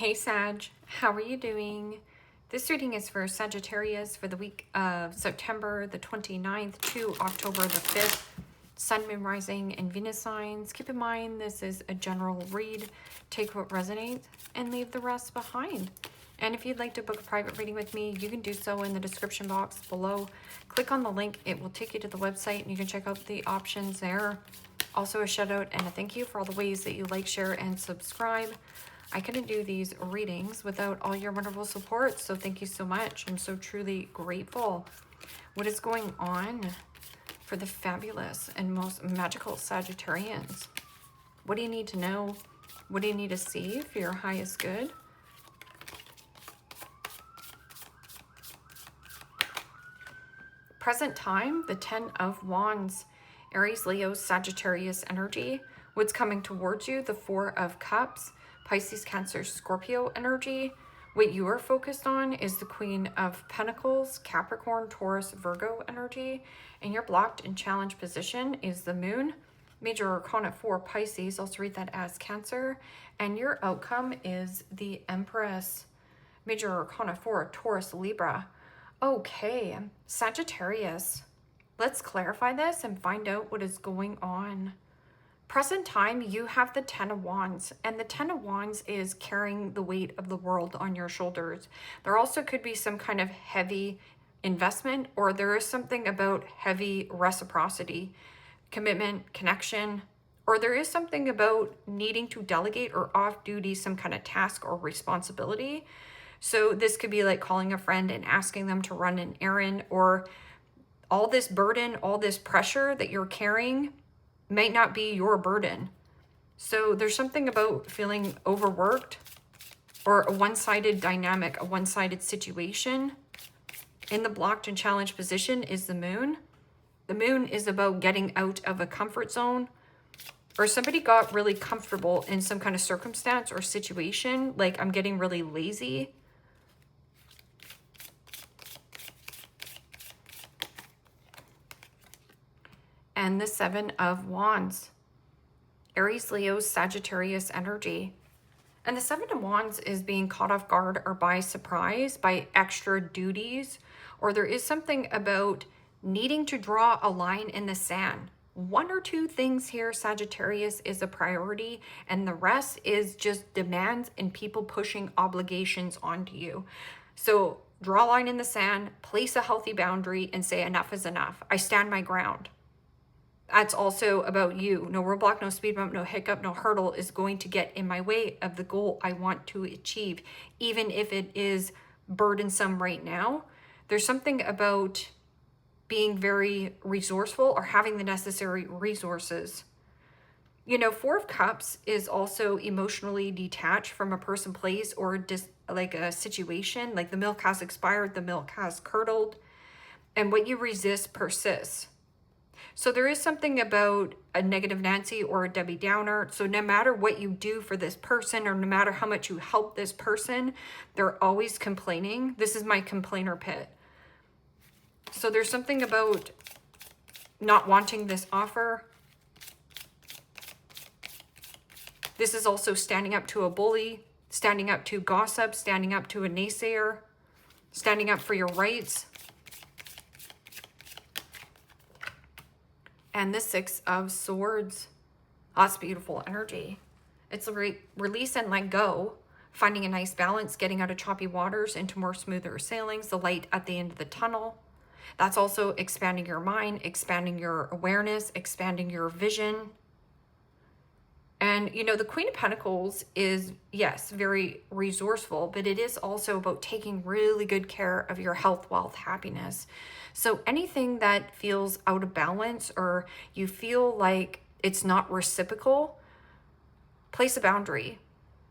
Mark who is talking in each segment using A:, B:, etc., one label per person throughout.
A: Hey Sag, how are you doing? This reading is for Sagittarius for the week of September the 29th to October the 5th. Sun, Moon, Rising, and Venus signs. Keep in mind this is a general read. Take what resonates and leave the rest behind. And if you'd like to book a private reading with me, you can do so in the description box below. Click on the link. It will take you to the website and you can check out the options there. Also a shout out and a thank you for all the ways that you like, share, and subscribe. I couldn't do these readings without all your wonderful support, so thank you so much. I'm so truly grateful. What is going on for the fabulous and most magical Sagittarians? What do you need to know? What do you need to see for your highest good? Present time, the 10 of Wands, Aries, Leo, Sagittarius energy. What's coming towards you, the 4 of Cups, Pisces, Cancer, Scorpio energy. What you are focused on is the Queen of Pentacles, Capricorn, Taurus, Virgo energy. And your blocked and challenged position is the Moon, Major Arcana 4, Pisces. Also read that as Cancer. And your outcome is the Empress, Major Arcana 4, Taurus, Libra. Okay, Sagittarius. Let's clarify this and find out what is going on. Present time, you have the 10 of Wands, and the 10 of Wands is carrying the weight of the world on your shoulders. There also could be some kind of heavy investment, or there is something about heavy reciprocity, commitment, connection, or there is something about needing to delegate or off duty some kind of task or responsibility. So this could be like calling a friend and asking them to run an errand, or all this burden, all this pressure that you're carrying might not be your burden. So there's something about feeling overworked or a one-sided dynamic, a one-sided situation. In the blocked and challenged position is the Moon. The Moon is about getting out of a comfort zone, or somebody got really comfortable in some kind of circumstance or situation, like I'm getting really lazy. And the 7 of Wands, Aries, Leo, Sagittarius energy. And the 7 of Wands is being caught off guard or by surprise, by extra duties, or there is something about needing to draw a line in the sand. One or two things here, Sagittarius, is a priority, and the rest is just demands and people pushing obligations onto you. So draw a line in the sand, place a healthy boundary, and say enough is enough. I stand my ground. That's also about you. No roadblock, no speed bump, no hiccup, no hurdle is going to get in my way of the goal I want to achieve, even if it is burdensome right now. There's something about being very resourceful or having the necessary resources. You know, 4 of Cups is also emotionally detached from a person, place, or like a situation. Like the milk has expired, the milk has curdled, and what you resist persists. So there is something about a negative Nancy or a Debbie Downer. So no matter what you do for this person, or no matter how much you help this person, they're always complaining. This is my complainer pit. So there's something about not wanting this offer. This is also standing up to a bully, standing up to gossip, standing up to a naysayer, standing up for your rights. And the 6 of Swords. That's beautiful energy. It's a release and let go, finding a nice balance, getting out of choppy waters into more smoother sailings, the light at the end of the tunnel. That's also expanding your mind, expanding your awareness, expanding your vision. And, you know, the Queen of Pentacles is, yes, very resourceful, but it is also about taking really good care of your health, wealth, happiness. So anything that feels out of balance, or you feel like it's not reciprocal, place a boundary.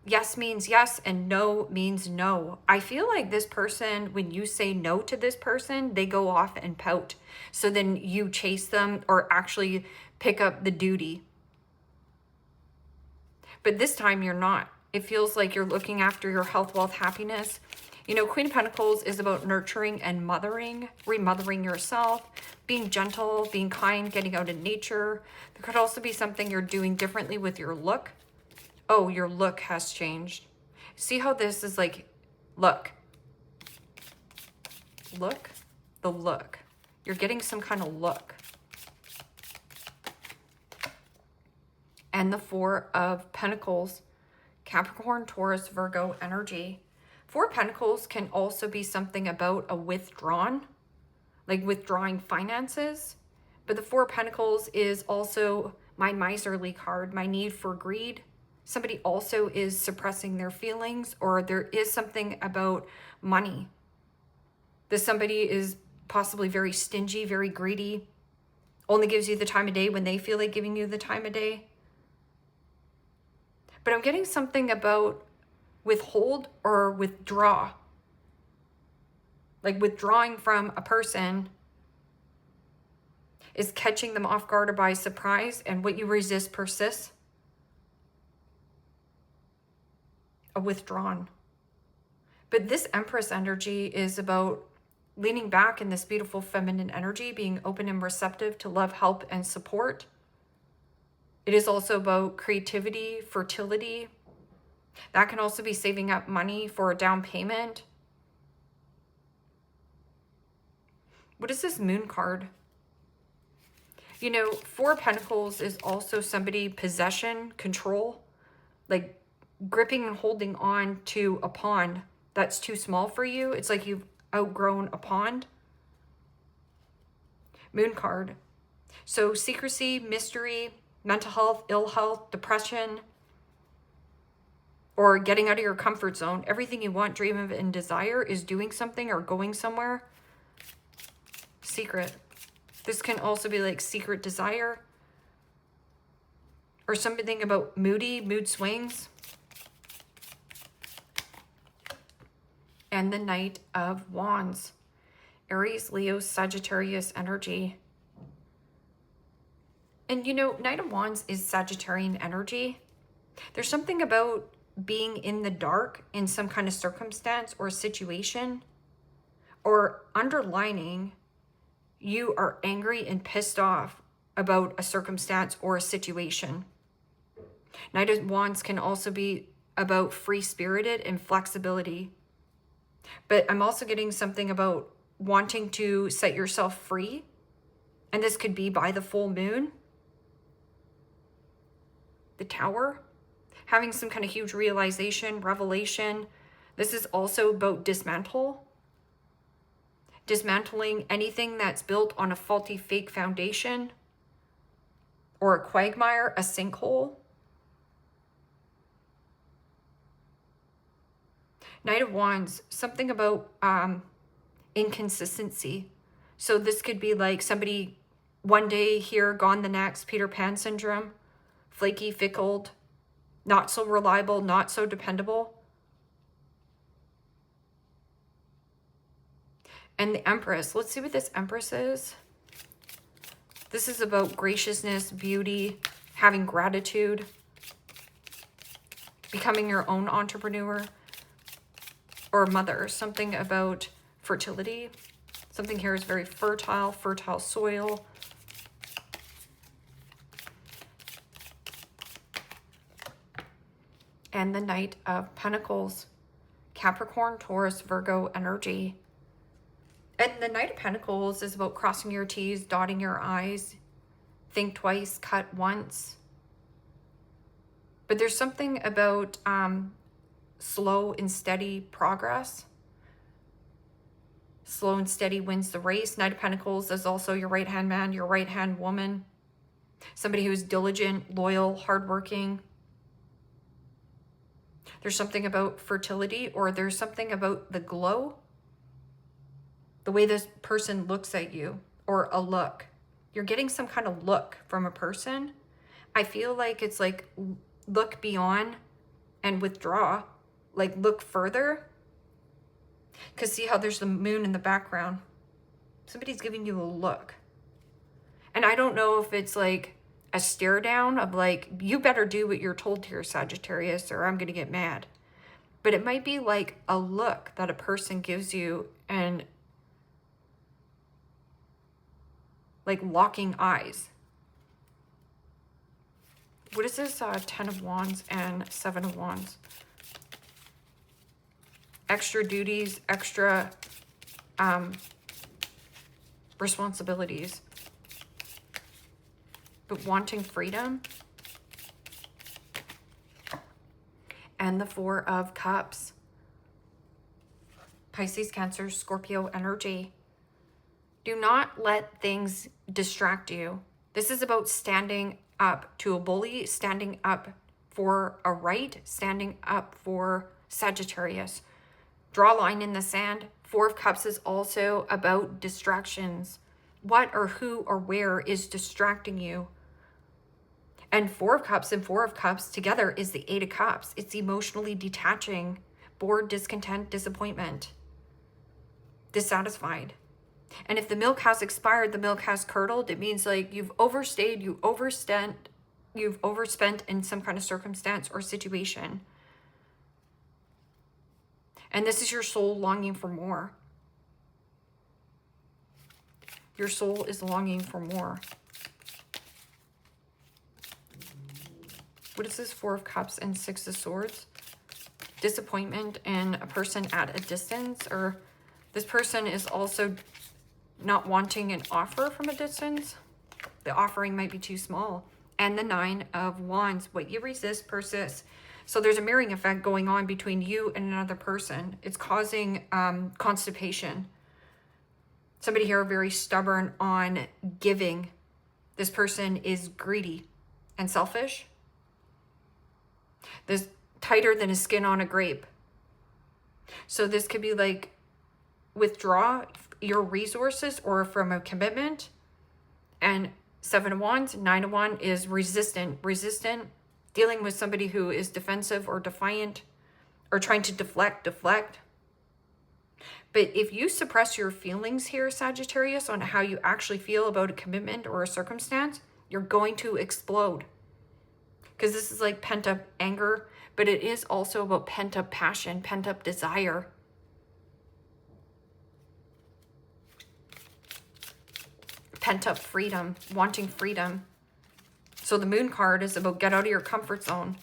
A: Yes means yes, and no means no. I feel like this person, when you say no to this person, they go off and pout. So then you chase them or actually pick up the duty. But this time you're not. It feels like you're looking after your health, wealth, happiness. You know, Queen of Pentacles is about nurturing and mothering, remothering yourself, being gentle, being kind, getting out in nature. There could also be something you're doing differently with your look. Oh, your look has changed. See how this is like, look, the look. You're getting some kind of look. And the Four of Pentacles, Capricorn, Taurus, Virgo energy. Four of Pentacles can also be something about a withdrawn, like withdrawing finances. But the Four of Pentacles is also my miserly card, my need for greed. Somebody also is suppressing their feelings, or there is something about money. That somebody is possibly very stingy, very greedy, only gives you the time of day when they feel like giving you the time of day. But I'm getting something about withhold or withdraw. Like withdrawing from a person is catching them off guard or by surprise, and what you resist persists. A withdrawn. But this Empress energy is about leaning back in this beautiful feminine energy, being open and receptive to love, help, and support. It is also about creativity, fertility. That can also be saving up money for a down payment. What is this Moon card? You know, Four of Pentacles is also somebody, possession, control, like gripping and holding on to a pond that's too small for you. It's like you've outgrown a pond. Moon card. So secrecy, mystery, mental health, ill health, depression, or getting out of your comfort zone. Everything you want, dream of, and desire is doing something or going somewhere. Secret. This can also be like secret desire, or something about mood swings. And the Knight of Wands, Aries, Leo, Sagittarius energy. And you know, Knight of Wands is Sagittarian energy. There's something about being in the dark in some kind of circumstance or situation, or underlining you are angry and pissed off about a circumstance or a situation. Knight of Wands can also be about free-spirited and flexibility. But I'm also getting something about wanting to set yourself free. And this could be by the full moon. The Tower. Having some kind of huge realization, revelation. This is also about dismantling anything that's built on a faulty, fake foundation, or a quagmire, a sinkhole. Knight of Wands, something about inconsistency. So this could be like somebody one day here, gone the next, Peter Pan syndrome, flaky, fickle, not so reliable, not so dependable. And the Empress, let's see what this Empress is. This is about graciousness, beauty, having gratitude, becoming your own entrepreneur or mother. Something about fertility. Something here is very fertile, fertile soil. And the Knight of Pentacles, Capricorn, Taurus, Virgo energy. And the Knight of Pentacles is about crossing your T's, dotting your I's, think twice, cut once. But there's something about slow and steady progress. Slow and steady wins the race. Knight of Pentacles is also your right-hand man, your right-hand woman. Somebody who's diligent, loyal, hardworking. There's something about fertility, or there's something about the glow. The way this person looks at you, or a look. You're getting some kind of look from a person. I feel like it's like look beyond and withdraw. Like look further. Because see how there's the moon in the background. Somebody's giving you a look. And I don't know if it's like a stare down of like, you better do what you're told here, Sagittarius, or I'm going to get mad. But it might be like a look that a person gives you, and like locking eyes. What is this 10 of Wands and 7 of Wands? extra duties, extra responsibilities, but wanting freedom. And the Four of Cups. Pisces, Cancer, Scorpio energy. Do not let things distract you. This is about standing up to a bully, standing up for a right, standing up for Sagittarius. Draw a line in the sand. Four of Cups is also about distractions. What or who or where is distracting you? And Four of Cups and Four of Cups together is the Eight of Cups. It's emotionally detaching, bored, discontent, disappointment, dissatisfied. And if the milk has expired, the milk has curdled, it means like you've overstayed, you've overspent in some kind of circumstance or situation. And this is your soul longing for more. Your soul is longing for more. What is this? Four of Cups and Six of Swords. Disappointment in a person at a distance, or this person is also not wanting an offer from a distance. The offering might be too small. And the Nine of Wands. What you resist persists. So there's a mirroring effect going on between you and another person. It's causing constipation. Somebody here very stubborn on giving. This person is greedy and selfish. This tighter than a skin on a grape. So this could be like withdraw your resources or from a commitment. And Seven of Wands, Nine of Wands is resistant, dealing with somebody who is defensive or defiant or trying to deflect. But if you suppress your feelings here, Sagittarius, on how you actually feel about a commitment or a circumstance, you're going to explode. Because this is like pent-up anger, but it is also about pent-up passion, pent-up desire. Pent-up freedom, wanting freedom. So the Moon card is about get out of your comfort zone.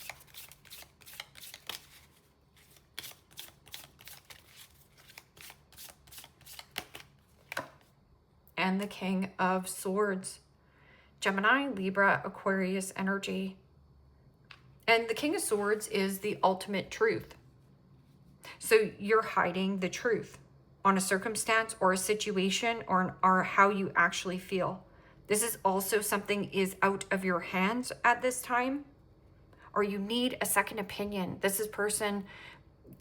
A: And the King of Swords. Gemini, Libra, Aquarius energy. And the King of Swords is the ultimate truth. So you're hiding the truth on a circumstance or a situation or how you actually feel. This is also something is out of your hands at this time, or you need a second opinion. This is person,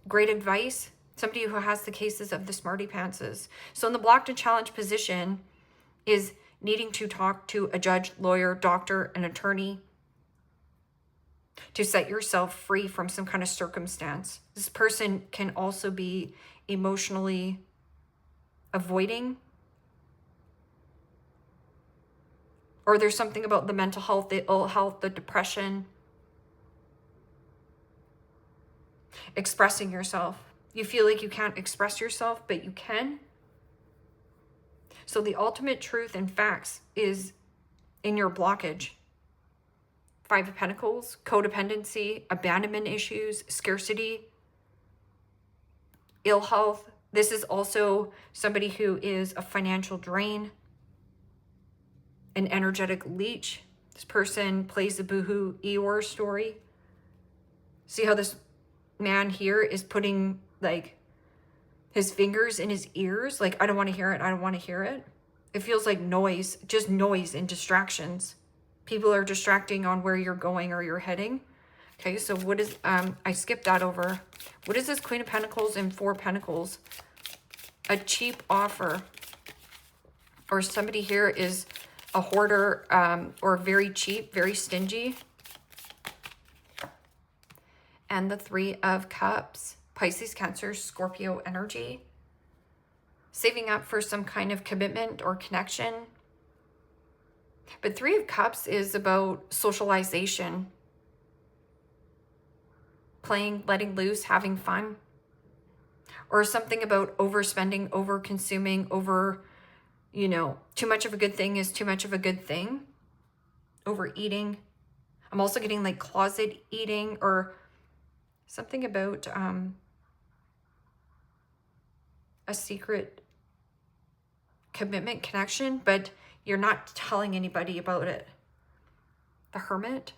A: great advice, somebody who has the cases of the smarty pantses. So in the blocked and challenged position is needing to talk to a judge, lawyer, doctor, an attorney to set yourself free from some kind of circumstance. This person can also be emotionally avoiding, or there's something about the mental health, the ill health, the depression. Expressing yourself. You feel like you can't express yourself, but you can. So the ultimate truth and facts is in your blockage. Five of Pentacles, codependency, abandonment issues, scarcity, ill health. This is also somebody who is a financial drain, an energetic leech. This person plays the Boohoo Eeyore story. See how this man here is putting like his fingers in his ears? Like, I don't want to hear it. I don't want to hear it. It feels like noise, just noise and distractions. People are distracting on where you're going or you're heading. Okay, so what is, I skipped that over. What is this Queen of Pentacles and Four of Pentacles? A cheap offer. Or somebody here is a hoarder or very cheap, very stingy. And the Three of Cups. Pisces, Cancer, Scorpio energy. Saving up for some kind of commitment or connection. But Three of Cups is about socialization. Playing, letting loose, having fun. Or something about overspending, over-consuming, you know, too much of a good thing is too much of a good thing. Overeating. I'm also getting like closet eating or something about a secret commitment connection, but you're not telling anybody about it. The Hermit.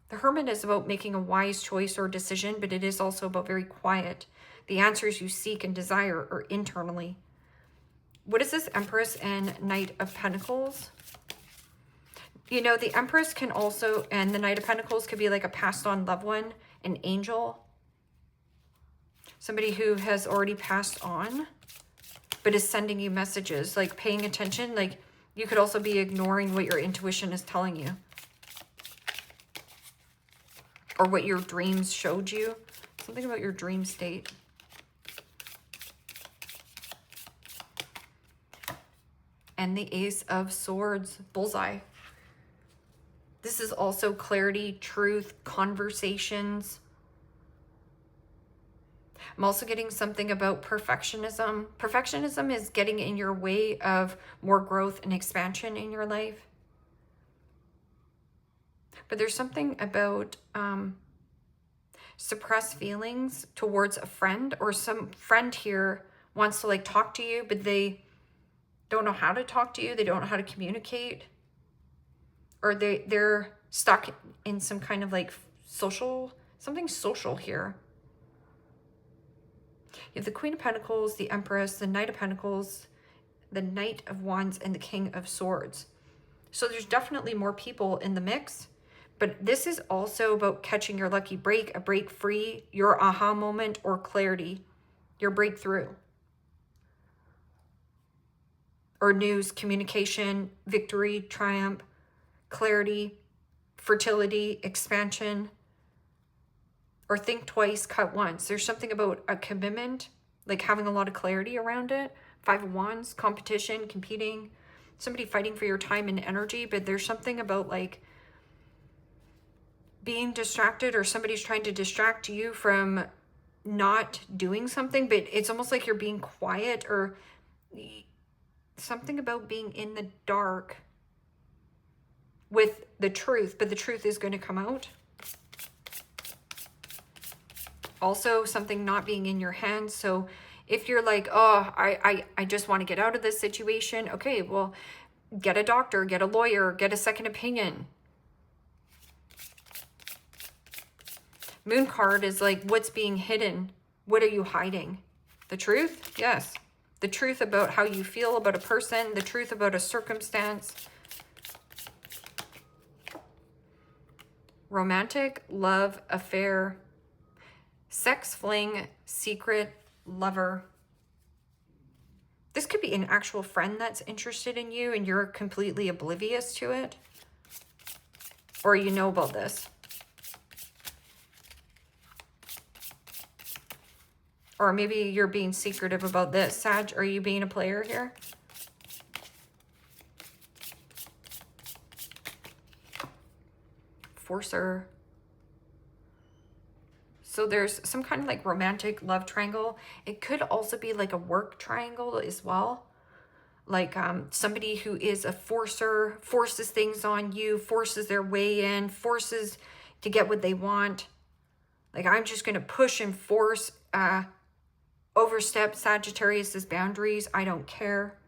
A: The Hermit is about making a wise choice or decision, but it is also about very quiet. The answers you seek and desire are internally. What is this Empress and Knight of Pentacles? You know, the Empress can also, and the Knight of Pentacles could be like a passed on loved one, an angel, somebody who has already passed on, but is sending you messages, like paying attention. Like you could also be ignoring what your intuition is telling you, or what your dreams showed you. Something about your dream state. And the Ace of Swords, bullseye. This is also clarity, truth, conversations. I'm also getting something about perfectionism. Perfectionism is getting in your way of more growth and expansion in your life. But there's something about suppressed feelings towards a friend, or some friend here wants to like talk to you, but they don't know how to talk to you. They don't know how to communicate. Or they're stuck in some kind of like something social here. You have the Queen of Pentacles, the Empress, the Knight of Pentacles, the Knight of Wands, and the King of Swords. So there's definitely more people in the mix, but this is also about catching your lucky break, a break free, your aha moment or clarity, your breakthrough. Or news, communication, victory, triumph, clarity, fertility, expansion, or think twice, cut once. There's something about a commitment, like having a lot of clarity around it. Five of Wands, competition, competing, somebody fighting for your time and energy, but there's something about like being distracted, or somebody's trying to distract you from not doing something, but it's almost like you're being quiet, or something about being in the dark with the truth, but the truth is going to come out. Also, something not being in your hands. So if you're like, oh, I just want to get out of this situation. Okay, well, get a doctor, get a lawyer, get a second opinion. Moon card is like, what's being hidden? What are you hiding? The truth? Yes. The truth about how you feel about a person, the truth about a circumstance. Romantic, love, affair, sex, fling, secret, lover. This could be an actual friend that's interested in you and you're completely oblivious to it. Or you know about this. Or maybe you're being secretive about this. Sag, are you being a player here? Forcer. So there's some kind of like romantic love triangle. It could also be like a work triangle as well. Like somebody who is a forcer, forces things on you, forces their way in, forces to get what they want. Like, I'm just going to push and force, overstep Sagittarius's boundaries. I don't care.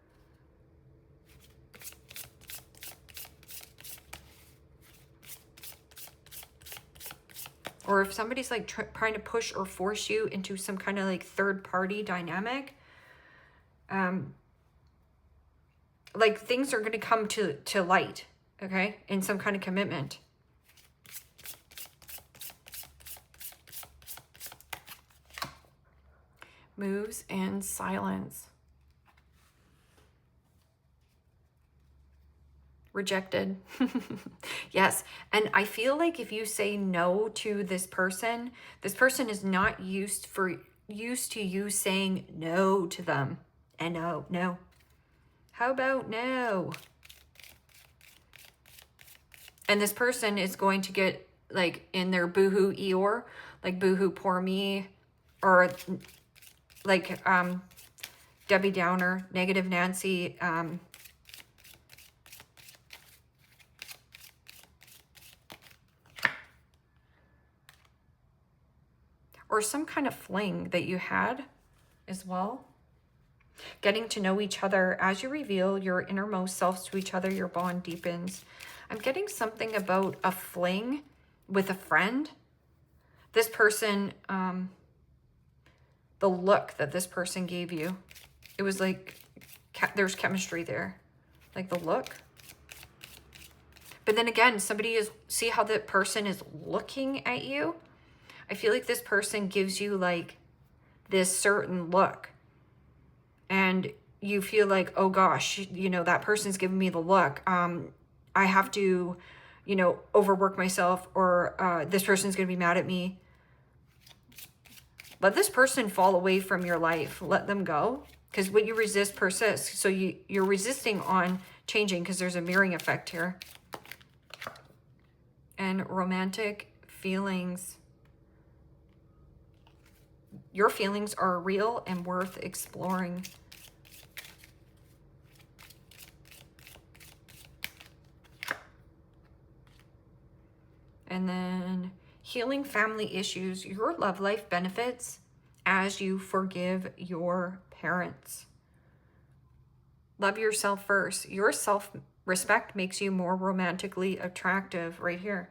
A: Or if somebody's like trying to push or force you into some kind of like third party dynamic, like things are going to come to light, okay, in some kind of commitment. Moves and silence. Rejected. Yes. And I feel like if you say no to this person is not used to you saying no to them. And no. How about no? And this person is going to get like in their boohoo Eeyore, like boohoo poor me, or like Debbie Downer, negative Nancy, or some kind of fling that you had as well. Getting to know each other. As you reveal your innermost selves to each other, your bond deepens. I'm getting something about a fling with a friend. This person, the look that this person gave you, it was like there's chemistry there, like the look. But then again, somebody is, see how the person is looking at you? I feel like this person gives you like this certain look. And you feel like, oh gosh, you know, that person's giving me the look. I have to, you know, overwork myself, or this person's going to be mad at me. Let this person fall away from your life. Let them go. Because what you resist persists. So you're resisting on changing because there's a mirroring effect here. And romantic feelings. Your feelings are real and worth exploring. And then healing family issues. Your love life benefits as you forgive your parents. Love yourself first. Your self-respect makes you more romantically attractive right here.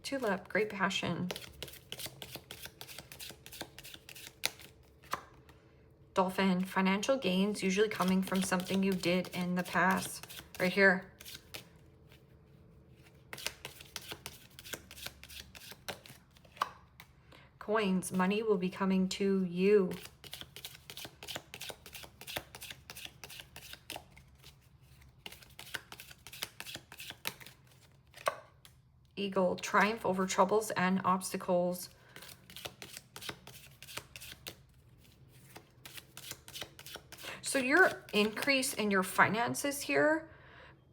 A: Tulip, great passion. Dolphin, financial gains usually coming from something you did in the past. Right here. Coins, money will be coming to you. Eagle, triumph over troubles and obstacles. So your increase in your finances here,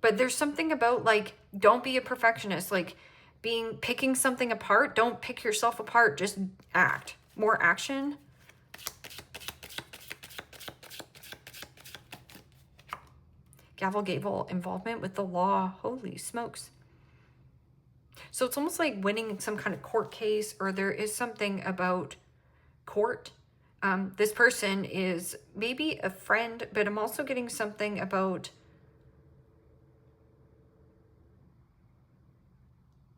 A: but there's something about like, don't be a perfectionist, like picking something apart. Don't pick yourself apart, just act. More action. Gavel involvement with the law. Holy smokes. So it's almost like winning some kind of court case, or there is something about court. This person is maybe a friend, but I'm also getting something about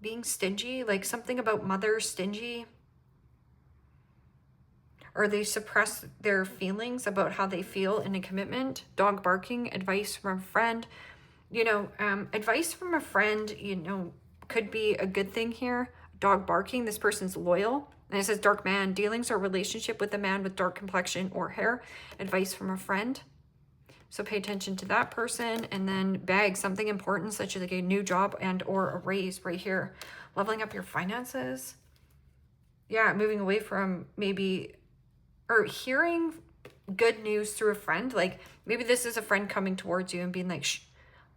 A: being stingy, like something about mother stingy. Or they suppress their feelings about how they feel in a commitment. Dog barking, advice from a friend. You know, advice from a friend, you know, could be a good thing here. Dog barking, this person's loyal. And it says dark man, dealings or relationship with a man with dark complexion or hair. Advice from a friend. So pay attention to that person. And then bag, something important such as like a new job and or a raise right here. Leveling up your finances. Yeah, moving away from maybe, or hearing good news through a friend. Like maybe this is a friend coming towards you and being like, shh,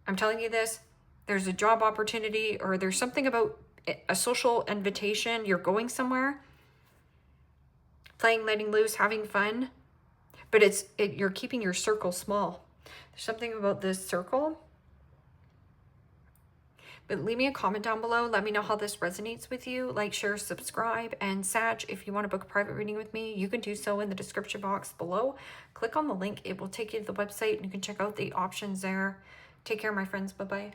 A: I'm telling you this. There's a job opportunity, or there's something about a social invitation. You're going somewhere. Playing, letting loose, having fun. But you're keeping your circle small. There's something about this circle. But leave me a comment down below. Let me know how this resonates with you. Like, share, subscribe. And Sag, if you want to book a private reading with me, you can do so in the description box below. Click on the link. It will take you to the website and you can check out the options there. Take care, my friends. Bye-bye.